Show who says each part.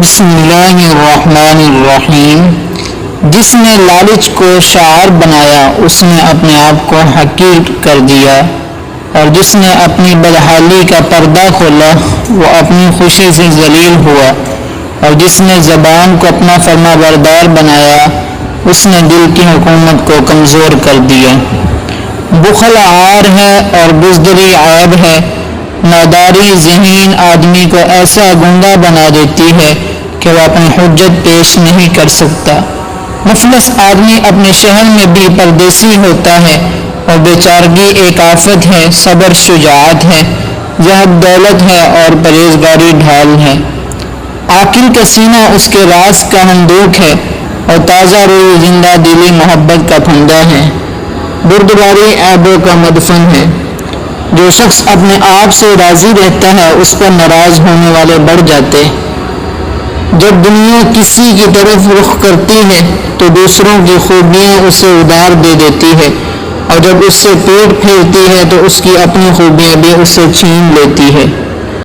Speaker 1: بسم اللہ الرحمن الرحیم۔ جس نے لالچ کو شعار بنایا اس نے اپنے آپ کو حقیر کر دیا، اور جس نے اپنی بدحالی کا پردہ کھولا وہ اپنی خوشی سے ذلیل ہوا، اور جس نے زبان کو اپنا فرما بردار بنایا اس نے دل کی حکومت کو کمزور کر دیا۔ بخل عار ہے اور بزدلی عیب ہے، ناداری ذہین آدمی کو ایسا گنگا بنا دیتی ہے کہ وہ اپنی حجت پیش نہیں کر سکتا۔ مفلس آدمی اپنے شہر میں بھی پردیسی ہوتا ہے، اور بیچارگی ایک آفت ہے، صبر شجاعت ہے، زہد دولت ہے اور پرہیزگاری ڈھال ہے۔ عاقل کا سینہ اس کے راز کا ہندوق ہے، اور تازہ روئی زندہ دلی محبت کا پھندا ہے۔ بردباری عیبوں کا مدفن ہے۔ جو شخص اپنے آپ سے راضی رہتا ہے اس پر ناراض ہونے والے بڑھ جاتے۔ جب دنیا کسی کی طرف رخ کرتی ہے تو دوسروں کی خوبیاں اسے ادار دے دیتی ہے، اور جب اس سے پیٹ پھیرتی ہے تو اس کی اپنی خوبیاں بھی اس سے چھین لیتی ہے۔